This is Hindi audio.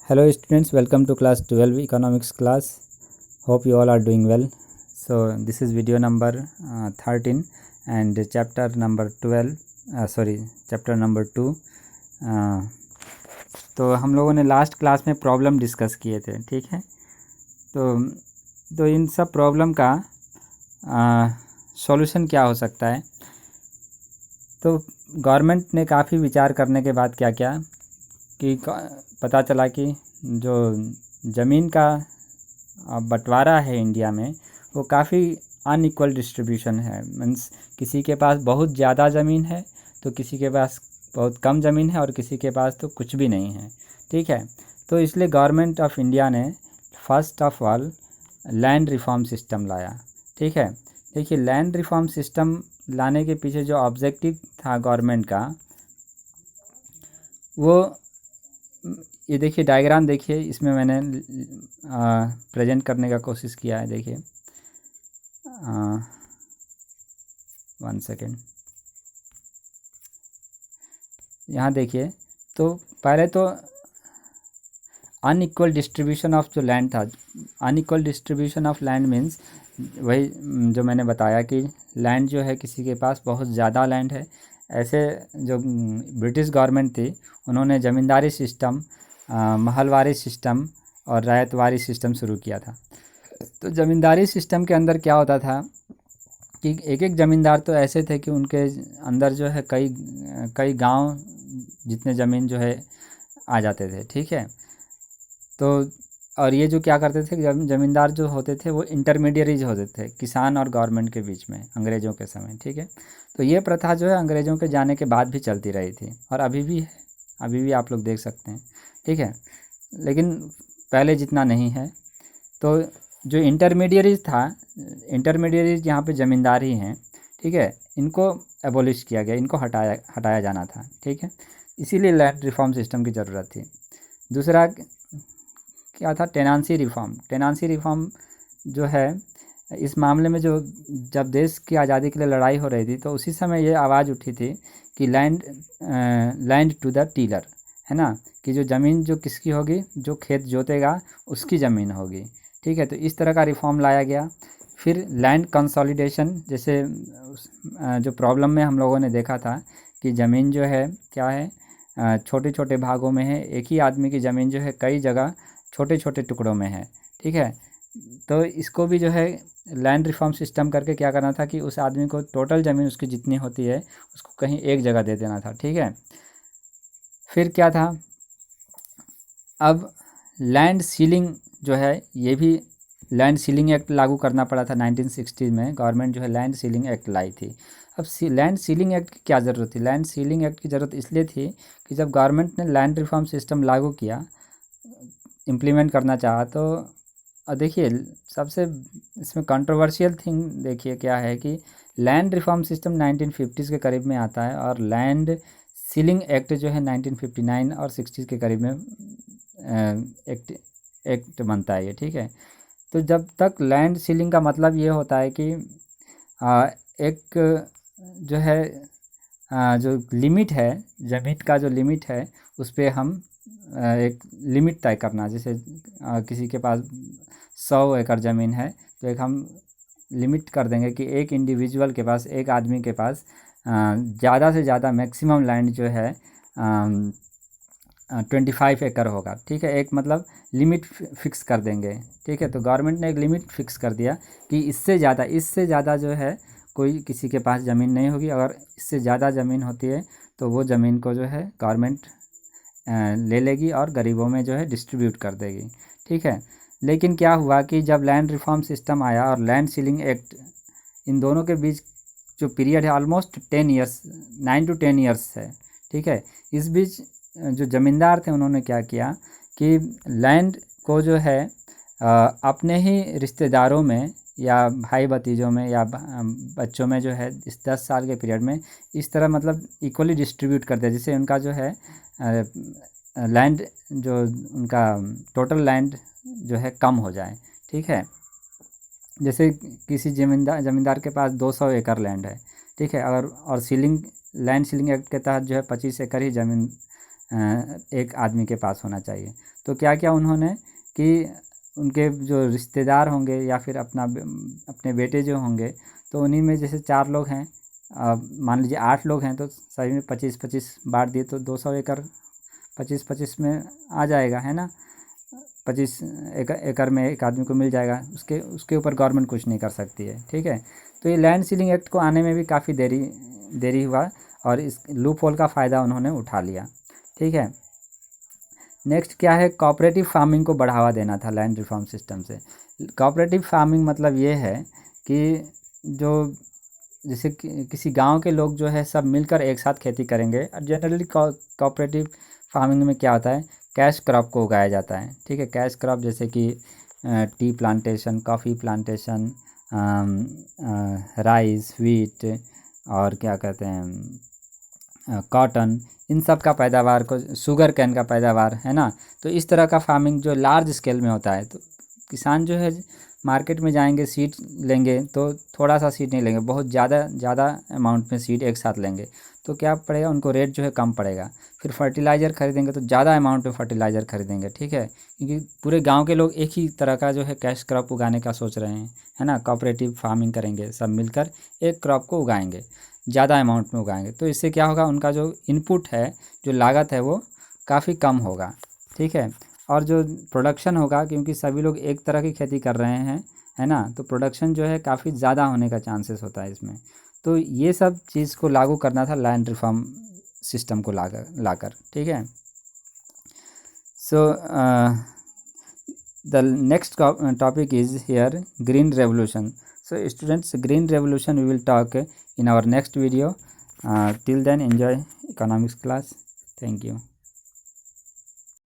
Hello students, welcome to class 12 economics class. Hope you all are doing well. So this is video number 13 and chapter number 12 chapter number 2. तो हम लोगों ने लास्ट क्लास में प्रॉब्लम डिस्कस किए थे, ठीक है। तो इन सब प्रॉब्लम का सॉल्यूशन क्या हो सकता है। तो गवर्नमेंट ने काफ़ी विचार करने के बाद क्या किया कि पता चला कि जो ज़मीन का बंटवारा है इंडिया में वो काफ़ी अनइक्वल डिस्ट्रीब्यूशन है। मीन्स किसी के पास बहुत ज़्यादा ज़मीन है तो किसी के पास बहुत कम ज़मीन है और किसी के पास तो कुछ भी नहीं है, ठीक है। तो इसलिए गवर्नमेंट ऑफ इंडिया ने first of all land reform system लाया, ठीक है। देखिए, लैंड रिफॉर्म सिस्टम लाने के पीछे जो ऑब्जेक्टिव था गवर्नमेंट का, वो ये देखिए डायग्राम देखिए, इसमें मैंने प्रेजेंट करने का कोशिश किया है। देखिए 1 सेकेंड, यहाँ देखिए। तो पहले तो अनइक्वल डिस्ट्रीब्यूशन ऑफ जो लैंड था, unequal distribution of land means वही जो मैंने बताया कि लैंड जो है किसी के पास बहुत ज़्यादा लैंड है। ऐसे जो ब्रिटिश गवर्नमेंट थी उन्होंने ज़मींदारी सिस्टम, महलवारी सिस्टम और रैयतवारी सिस्टम शुरू किया था। तो ज़मींदारी सिस्टम के अंदर क्या होता था कि एक एक ज़मींदार तो ऐसे थे कि उनके अंदर जो है कई गांव जितने ज़मीन जो है आ जाते थे, ठीक है। तो और ये जो क्या करते थे, ज़मींदार जो होते थे वो इंटरमीडियरीज होते थे किसान और गवर्नमेंट के बीच में अंग्रेज़ों के समय, ठीक है। तो ये प्रथा जो है अंग्रेज़ों के जाने के बाद भी चलती रही थी और अभी भी है, अभी भी आप लोग देख सकते हैं, ठीक है। लेकिन पहले जितना नहीं है। तो जो इंटरमीडियरीज था, इंटरमीडियरीज यहाँ पे ज़मींदार ही हैं, ठीक है, इनको एबोलिश किया गया, इनको हटाया जाना था, ठीक है। इसीलिए लैंड रिफॉर्म सिस्टम की ज़रूरत थी। दूसरा क्या था, टेनांसी रिफॉर्म। टेनांसी रिफॉर्म जो है इस मामले में जो जब देश की आज़ादी के लिए लड़ाई हो रही थी तो उसी समय ये आवाज़ उठी थी कि लैंड टू द टीलर, है ना, कि जो ज़मीन जो किसकी होगी, जो खेत जोतेगा उसकी ज़मीन होगी, ठीक है। तो इस तरह का रिफॉर्म लाया गया। फिर लैंड कंसोलिडेशन, जैसे जो प्रॉब्लम में हम लोगों ने देखा था कि ज़मीन जो है क्या है, छोटे छोटे भागों में है, एक ही आदमी की ज़मीन जो है कई जगह छोटे छोटे टुकड़ों में है, ठीक है। तो इसको भी जो है लैंड रिफॉर्म सिस्टम करके क्या करना था कि उस आदमी को टोटल ज़मीन उसकी जितनी होती है उसको कहीं एक जगह दे देना था, ठीक है। फिर क्या था, अब लैंड सीलिंग जो है, ये भी लैंड सीलिंग एक्ट लागू करना पड़ा था 1960 में। गवर्नमेंट जो है लैंड सीलिंग एक्ट लाई थी। अब लैंड सीलिंग एक्ट की क्या ज़रूरत थी? लैंड सीलिंग एक्ट की ज़रूरत इसलिए थी कि जब गवर्नमेंट ने लैंड रिफॉर्म सिस्टम लागू किया, इम्प्लीमेंट करना चाहा, तो देखिए सबसे इसमें कंट्रोवर्शियल थिंग देखिए क्या है कि लैंड रिफॉर्म सिस्टम 1950s के करीब में आता है और लैंड सीलिंग एक्ट जो है 1959 और 60 के करीब में एक्ट बनता है ये, ठीक है। तो जब तक लैंड सीलिंग का मतलब ये होता है कि एक जो है जो लिमिट है, ज़मीन का जो लिमिट है उस पर हम एक लिमिट तय करना। जैसे किसी के पास 100 एकड़ ज़मीन है तो एक हम लिमिट कर देंगे कि एक इंडिविजुअल के पास, एक आदमी के पास ज़्यादा से ज़्यादा मैक्सिमम लैंड जो है 25 एकड़ होगा, ठीक है। एक मतलब लिमिट फिक्स कर देंगे, ठीक है। तो गवर्नमेंट ने एक लिमिट फिक्स कर दिया कि इससे ज़्यादा जो है कोई किसी के पास ज़मीन नहीं होगी। अगर इससे ज़्यादा ज़मीन होती है तो वो ज़मीन को जो है गवर्नमेंट ले लेगी और गरीबों में जो है डिस्ट्रीब्यूट कर देगी, ठीक है। लेकिन क्या हुआ कि जब लैंड रिफॉर्म सिस्टम आया और लैंड सीलिंग एक्ट, इन दोनों के बीच जो पीरियड है ऑलमोस्ट 10 ईयर्स, 9 to 10 ईयर्स है, ठीक है। इस बीच जो ज़मींदार थे उन्होंने क्या किया कि लैंड को जो है अपने ही रिश्तेदारों में या भाई भतीजों में या बच्चों में जो है इस 10 साल के पीरियड में इस तरह मतलब इक्वली डिस्ट्रीब्यूट कर दिया, जिससे उनका जो है लैंड जो उनका टोटल लैंड जो है कम हो जाए, ठीक है। जैसे किसी ज़मींदार के पास 200 एकड़ लैंड है, ठीक है, अगर और लैंड सीलिंग एक्ट के तहत जो है 25 एकड़ ही ज़मीन एक आदमी के पास होना चाहिए। तो क्या क्या उन्होंने कि उनके जो रिश्तेदार होंगे या फिर अपने बेटे जो होंगे, तो उन्हीं में जैसे 4 लोग हैं, मान लीजिए 8 लोग हैं, तो सभी में 25-25 बांट दिए तो 200 एकड़ 25-25 में आ जाएगा, है ना। 25 एकड़ में एक आदमी को मिल जाएगा, उसके ऊपर गवर्नमेंट कुछ नहीं कर सकती है, ठीक है। तो ये लैंड सीलिंग एक्ट को आने में भी काफ़ी देरी हुआ और इस लूप होल का फ़ायदा उन्होंने उठा लिया, ठीक है। नेक्स्ट क्या है, कोऑपरेटिव फार्मिंग को बढ़ावा देना था लैंड रिफॉर्म सिस्टम से। कोऑपरेटिव फार्मिंग मतलब ये है कि जो जैसे किसी गांव के लोग जो है सब मिलकर एक साथ खेती करेंगे। और जनरली कोऑपरेटिव फार्मिंग में क्या होता है, कैश क्रॉप को उगाया जाता है, ठीक है। कैश क्रॉप जैसे कि tea plantation, coffee plantation, rice, wheat और क्या कहते हैं कॉटन, इन सब का पैदावार को, शुगर कैन का पैदावार, है ना। तो इस तरह का फार्मिंग जो लार्ज स्केल में होता है, तो किसान जो है मार्केट में जाएंगे, सीड लेंगे तो थोड़ा सा सीड नहीं लेंगे, बहुत ज़्यादा अमाउंट में सीड एक साथ लेंगे, तो क्या पड़ेगा उनको, रेट जो है कम पड़ेगा। फिर फर्टिलाइज़र खरीदेंगे तो ज़्यादा अमाउंट में फर्टिलाइज़र खरीदेंगे, ठीक है। क्योंकि पूरे गांव के लोग एक ही तरह का जो है कैश क्रॉप उगाने का सोच रहे हैं, है ना। कोऑपरेटिव फार्मिंग करेंगे, सब मिलकर एक क्रॉप को उगाएंगे, ज़्यादा अमाउंट में उगाएंगे, तो इससे क्या होगा, उनका जो इनपुट है, जो लागत है, वो काफ़ी कम होगा, ठीक है। और जो प्रोडक्शन होगा, क्योंकि सभी लोग एक तरह की खेती कर रहे हैं, है ना, तो प्रोडक्शन जो है काफ़ी ज़्यादा होने का चांसेस होता है इसमें। तो ये सब चीज़ को लागू करना था लैंड रिफॉर्म सिस्टम को लाकर, ठीक है। So the next topic is here green revolution. So students, green revolution we will talk in our next video. Till then, enjoy economics class. Thank you.